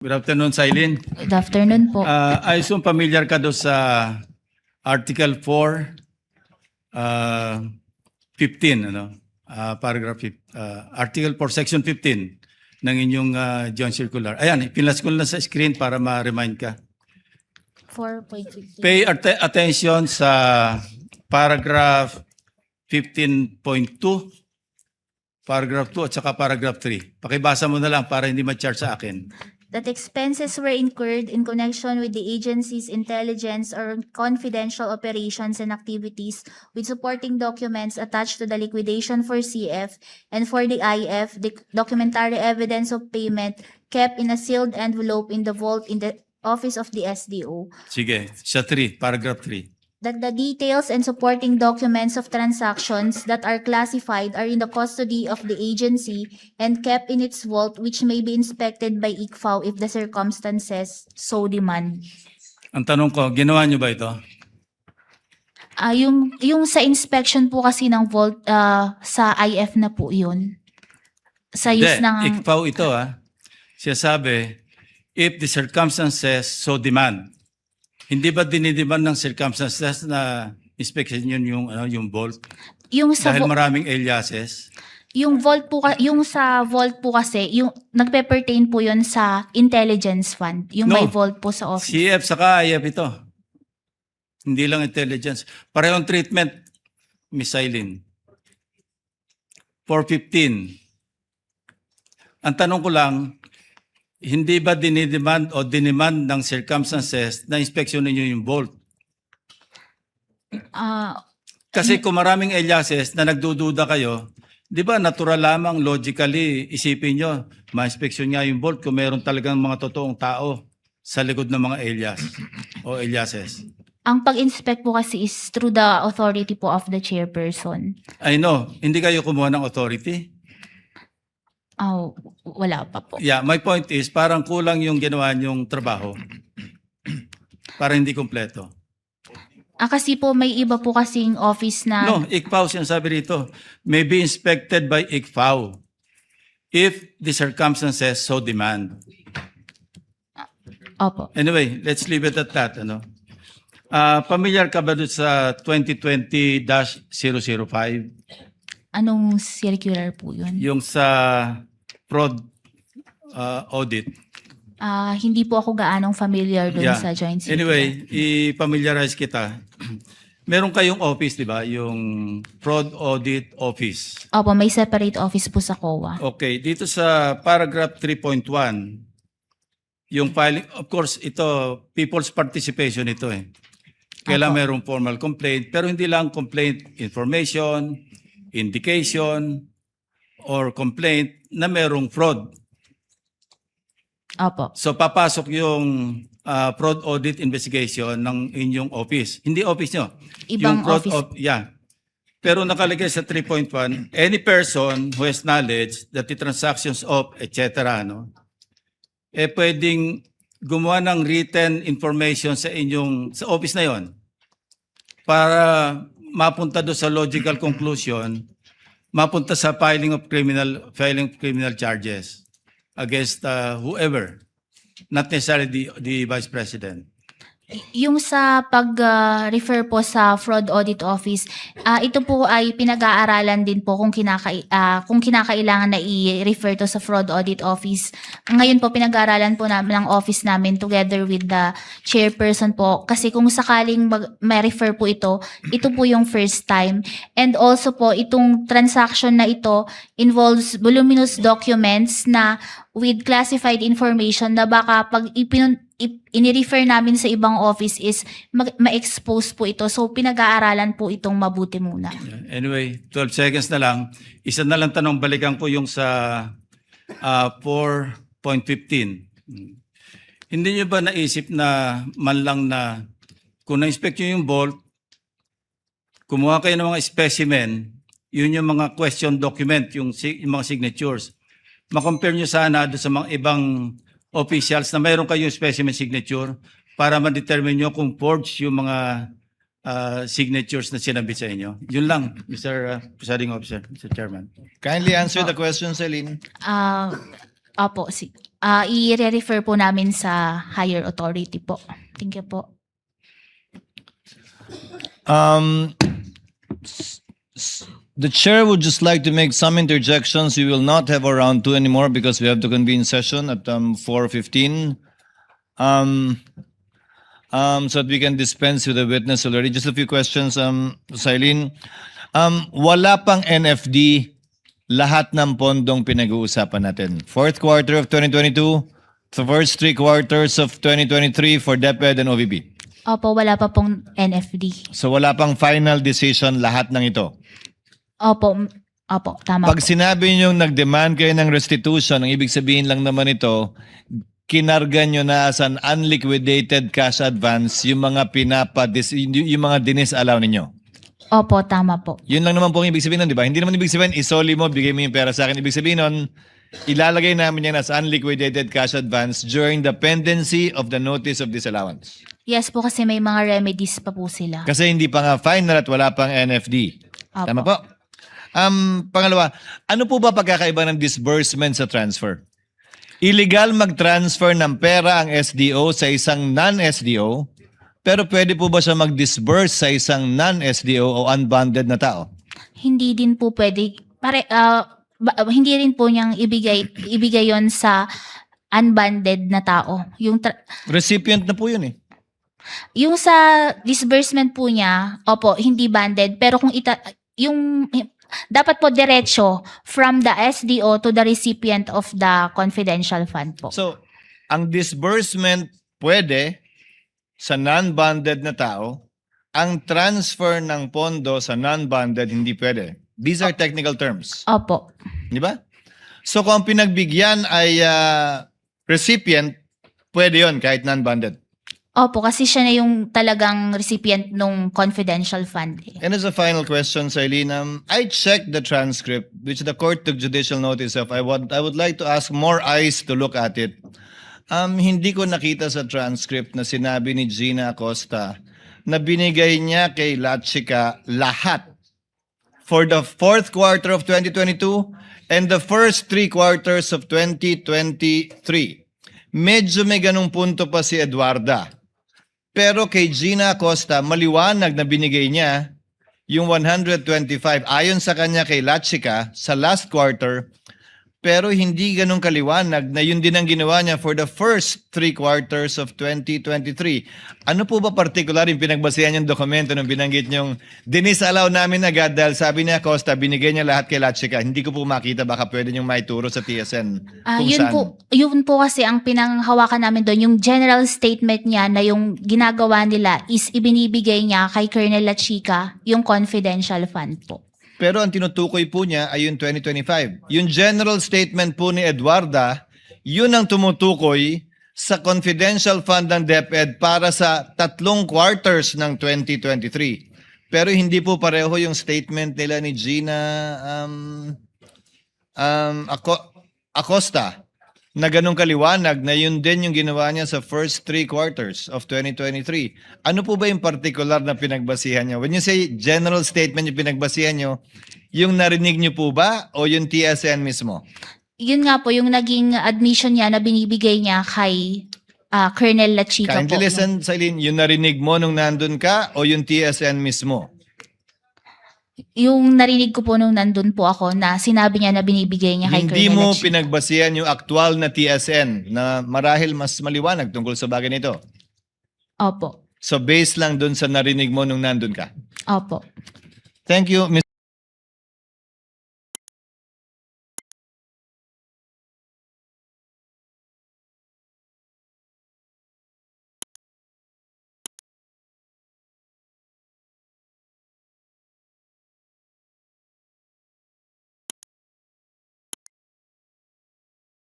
Good afternoon, Silene. Good afternoon po. I assume familiar ka doon sa Article 4, 15, paragraph, Article 4, Section 15 ng inyong joint circular. Ayan, pinas ko lang sa screen para ma-remind ka. 4.15. Pay attention sa paragraph 15.2, paragraph 2 at saka paragraph 3. Pakibasa mo na lang para hindi ma-charge sa akin. That expenses were incurred in connection with the agency's intelligence or confidential operations and activities with supporting documents attached to the liquidation for CF and for the IF, the documentary evidence of payment kept in a sealed envelope in the vault in the office of the SDO. Sige, sa 3, paragraph 3. That the details and supporting documents of transactions that are classified are in the custody of the agency and kept in its vault, which may be inspected by ICFAO if the circumstances so demand. Ang tanong ko, ginawa niyo ba ito? Yung sa inspection po kasi ng vault, sa IF na po yun. Sa use ng... ICFAO ito Siya sabi, if the circumstances so demand. Hindi ba dinidemand ng circumstances na inspection yun yung vault? Yung sa Dahil maraming aliases? Yung vault po, yung sa vault po kasi, yung nagpe-pertain po yun sa intelligence fund. Yung may vault po sa office. CF saka IF ito. Hindi lang intelligence. Parehong treatment, Miss Eileen. 415. Ang tanong ko lang, hindi ba dinidemand o dinemand ng circumstances na inspeksyon ninyo yung vault? Kasi kung maraming aliases na nagdududa kayo, di ba natural lamang logically isipin nyo, ma-inspeksyon nga yung vault kung meron talagang mga totoong tao sa likod ng mga alias o aliases. Ang pag-inspect po kasi is through the authority po of the chairperson. I know, hindi kayo kumuha ng authority? Oh, wala pa po. Yeah, my point is parang kulang yung ginawa niyong trabaho. Para hindi kompleto. Kasi po may iba po kasing office na... No, ICFAO sinasabi rito, may be inspected by ICFAO if the circumstances so demand. Opo. Anyway, let's leave it at that. Familiar ka ba doon sa 2020-005? Anong circular po yun? Yung sa fraud audit. Hindi po ako gaanong familiar doon sa joint circular. Anyway, i-familiarize kita. Meron kayong office, di ba? Yung fraud audit office. Opo, may separate office po sa COA. Okay, dito sa paragraph 3.1, yung filing, of course, ito, people's participation ito Kailan merong formal complaint, pero hindi lang complaint, information, indication, or complaint na merong fraud. Opo. So papasok yung fraud audit investigation ng inyong office. Hindi office nyo. Ibang yung fraud office. Pero nakalagay sa 3.1, any person who has knowledge that the transactions of, etc., pwedeng gumawa ng written information sa office na yon para mapunta doon sa logical conclusion, mapunta sa filing of criminal charges against whoever, not necessarily the Vice President. Yung sa pag-refer po sa Fraud Audit Office, ito po ay pinag-aaralan din po kung kinakailangan na i-refer to sa Fraud Audit Office. Ngayon po pinag-aaralan po namin ng office namin together with the chairperson po. Kasi kung sakaling ma-refer po ito po yung first time. And also po, itong transaction na ito involves voluminous documents na with classified information na baka pag ini-refer namin sa ibang office is ma-expose po ito. So, pinag-aaralan po itong mabuti muna. Anyway, 12 seconds na lang. Isa na lang tanong, balikan ko yung sa 4.15. Hindi nyo ba naisip na man lang na kung na-inspect nyo yung vault, kumuha kayo ng mga specimen, yun yung mga question document, yung mga signatures. Ma-compare nyo sana doon sa mga ibang officials na mayroon kayong specimen signature para ma-determine nyo kung forged yung mga signatures na sinabit sa inyo. Yun lang, Mr. Presiding Officer, Mr. Chairman. Kindly answer the question, Celine. Opo, i-refer po namin sa higher authority po. Thank you po. The chair would just like to make some interjections. We will not have a round 2 anymore because we have to convene session at 4:15. So that we can dispense with the witness already. Just a few questions, Silene. Wala pang NFD lahat ng pondong pinag-uusapan natin. Fourth quarter of 2022, the first 3 quarters of 2023 for DepEd and OVP. Opo, wala pa pong NFD. So wala pang final decision lahat ng ito. Opo, tama Pag po. sinabi nyo nag-demand kayo ng restitution, ang ibig sabihin lang naman ito, kinarga nyo na as an unliquidated cash advance yung mga yung mga dinis-allow ninyo. Opo, tama po. Yun lang naman po ang ibig sabihin nun, di ba? Hindi naman ibig sabihin, isoli mo, bigay mo yung pera sa akin. Ibig sabihin nun, ilalagay namin yan as unliquidated cash advance during the pendency of the notice of disallowance. Yes po, kasi may mga remedies pa po sila. Kasi hindi pa nga final at wala pang NFD. Opo. Tama po? Pangalawa, ano po ba pagkakaiba ng disbursement sa transfer? Illegal mag-transfer ng pera ang SDO sa isang non-SDO, pero pwede po ba siya mag-disburse sa isang non-SDO o unbonded na tao? Hindi din po pwede, hindi rin po niyang ibigay yon sa unbonded na tao. Recipient na po yun eh. Yung sa disbursement po niya, opo, hindi banded, pero kung dapat po diretso from the SDO to the recipient of the confidential fund po. So, ang disbursement pwede sa non-bonded na tao, ang transfer ng pondo sa non-bonded hindi pwede. These are technical terms. Opo. Di ba? So, kung ang pinagbigyan ay recipient, pwede yon kahit non-bonded. Opo, kasi siya na yung talagang recipient nung confidential fund. And as a final question, Silene, I checked the transcript, which the court took judicial notice of. I would like to ask more eyes to look at it. Hindi ko nakita sa transcript na sinabi ni Gina Acosta na binigay niya kay Lachica lahat for the fourth quarter of 2022 and the first 3 quarters of 2023. Medyo may ganung punto pa si Eduarda. Pero kay Gina Acosta, maliwanag na binigay niya yung 125 ayon sa kanya kay Lachica sa last quarter, pero hindi ganun kaliwanag na yun din ang ginawa niya for the first 3 quarters of 2023. Ano po ba particular yung pinagbasihan yung dokumento nung binanggit niyong dinisalaw namin agad dahil sabi niya Acosta, binigay niya lahat kay Lachica. Hindi ko po makita, baka pwede niyong maituro sa TSN kung saan. Yun po kasi ang pinanghawakan namin doon, yung general statement niya na yung ginagawa nila is ibinibigay niya kay Colonel Lachica yung confidential fund po. Pero ang tinutukoy po niya ay yung 2025. Yung general statement po ni Eduarda, yun ang tumutukoy sa confidential fund ng DepEd para sa 3 quarters ng 2023. Pero hindi po pareho yung statement nila ni Gina Acosta na ganun kaliwanag na yun din yung ginawa niya sa first 3 quarters of 2023. Ano po ba yung particular na pinagbasihan niyo? When you say general statement yung pinagbasihan niyo, yung narinig niyo po ba o yung TSN mismo? Yun nga po, yung naging admission niya na binibigay niya kay Colonel Lachica po. Kindly listen, Silene, yung narinig mo nung nandun ka o yung TSN mismo? Yung narinig ko po nung nandun po ako na sinabi niya na binibigay niya kay Hindi Colonel mo Lachica. pinagbasihan yung aktual na TSN na marahil mas maliwanag tungkol sa bagay nito. Opo. So based lang dun sa narinig mo nung nandun ka. Opo. Thank you, Ms.